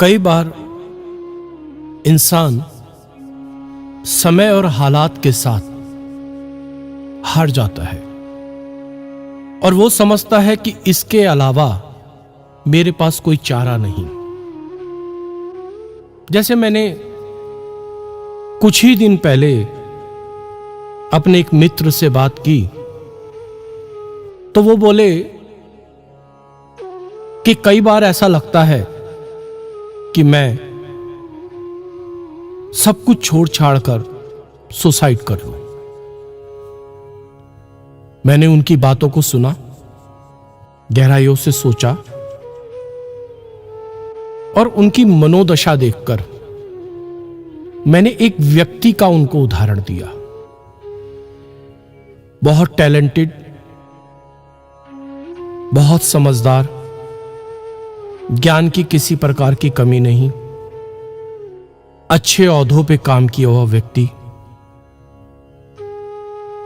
कई बार इंसान समय और हालात के साथ हार जाता है और वो समझता है कि इसके अलावा मेरे पास कोई चारा नहीं। जैसे मैंने कुछ ही दिन पहले अपने एक मित्र से बात की तो वो बोले कि कई बार ऐसा लगता है कि मैं सब कुछ छोड़ छाड़ कर सुसाइड कर लूं। मैंने उनकी बातों को सुना, गहराइयों से सोचा और उनकी मनोदशा देखकर मैंने एक व्यक्ति का उनको उदाहरण दिया। बहुत टैलेंटेड, बहुत समझदार, ज्ञान की किसी प्रकार की कमी नहीं, अच्छे ओहदों पे काम किया हुआ व्यक्ति,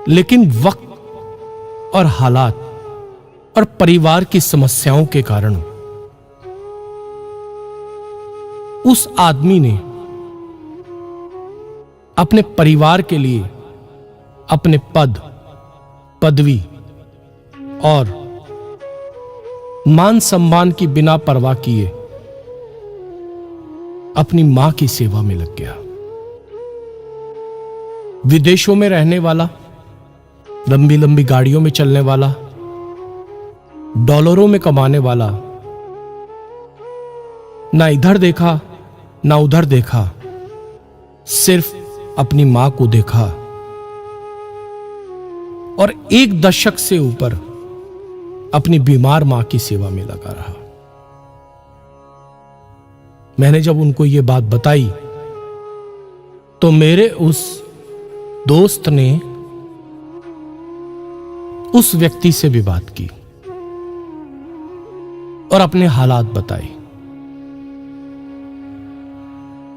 लेकिन वक्त और हालात और परिवार की समस्याओं के कारण उस आदमी ने अपने परिवार के लिए अपने पद, पदवी और मान सम्मान की बिना परवाह किए अपनी मां की सेवा में लग गया। विदेशों में रहने वाला, लंबी लंबी गाड़ियों में चलने वाला, डॉलरों में कमाने वाला, ना इधर देखा ना उधर देखा, सिर्फ अपनी मां को देखा और एक दशक से ऊपर अपनी बीमार मां की सेवा में लगा रहा। मैंने जब उनको यह बात बताई तो मेरे उस दोस्त ने उस व्यक्ति से भी बात की और अपने हालात बताए।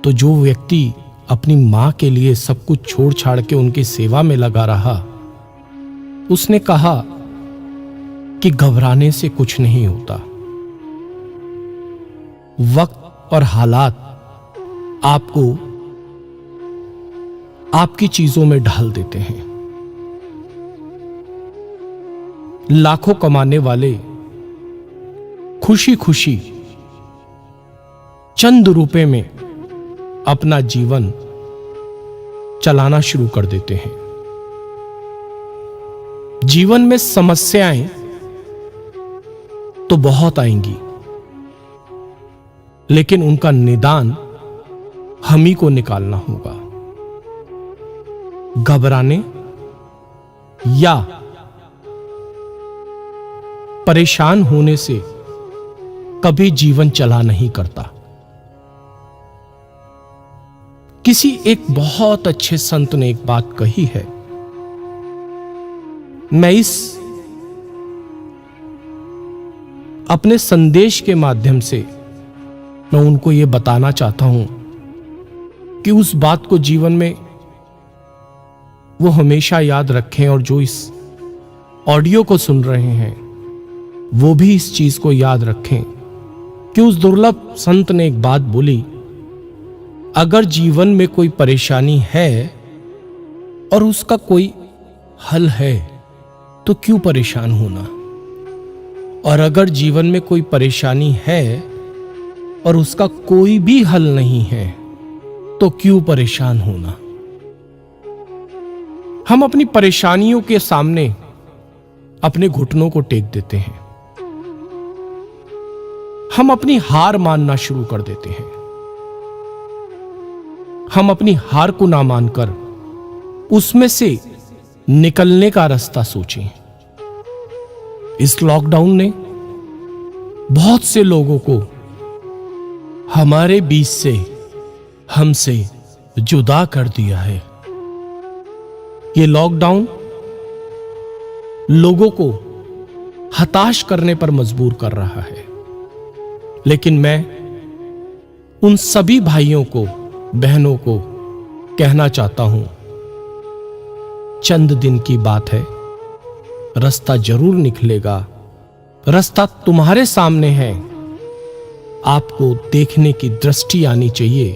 तो जो व्यक्ति अपनी मां के लिए सब कुछ छोड़ छाड़ के उनकी सेवा में लगा रहा, उसने कहा कि घबराने से कुछ नहीं होता। वक्त और हालात आपको आपकी चीजों में ढाल देते हैं। लाखों कमाने वाले खुशी खुशी चंद रुपए में अपना जीवन चलाना शुरू कर देते हैं। जीवन में समस्याएं तो बहुत आएंगी, लेकिन उनका निदान हम ही को निकालना होगा। घबराने या परेशान होने से कभी जीवन चला नहीं करता। किसी एक बहुत अच्छे संत ने एक बात कही है, मैं इस अपने संदेश के माध्यम से मैं उनको यह बताना चाहता हूं कि उस बात को जीवन में वो हमेशा याद रखें और जो इस ऑडियो को सुन रहे हैं वो भी इस चीज को याद रखें कि उस दुर्लभ संत ने एक बात बोली, अगर जीवन में कोई परेशानी है और उसका कोई हल है तो क्यों परेशान होना, और अगर जीवन में कोई परेशानी है और उसका कोई भी हल नहीं है तो क्यों परेशान होना। हम अपनी परेशानियों के सामने अपने घुटनों को टेक देते हैं, हम अपनी हार मानना शुरू कर देते हैं। हम अपनी हार को ना मानकर उसमें से निकलने का रास्ता सोचें। इस लॉकडाउन ने बहुत से लोगों को हमारे बीच से, हमसे जुदा कर दिया है। ये लॉकडाउन लोगों को हताश करने पर मजबूर कर रहा है, लेकिन मैं उन सभी भाइयों को, बहनों को कहना चाहता हूं, चंद दिन की बात है, रास्ता जरूर निकलेगा। रास्ता तुम्हारे सामने है, आपको देखने की दृष्टि आनी चाहिए।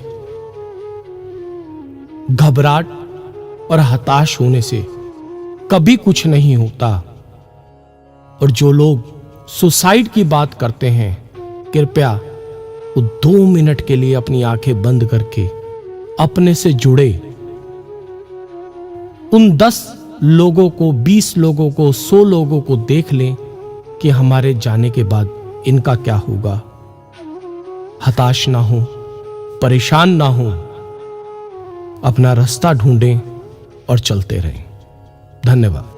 घबराहट और हताश होने से कभी कुछ नहीं होता। और जो लोग सुसाइड की बात करते हैं, कृपया वो 2 मिनट के लिए अपनी आंखें बंद करके अपने से जुड़े उन 10 लोगों को, 20 लोगों को, 100 लोगों को देख लें कि हमारे जाने के बाद इनका क्या होगा। हताश ना हो, परेशान ना हो, अपना रास्ता ढूंढें और चलते रहें। धन्यवाद।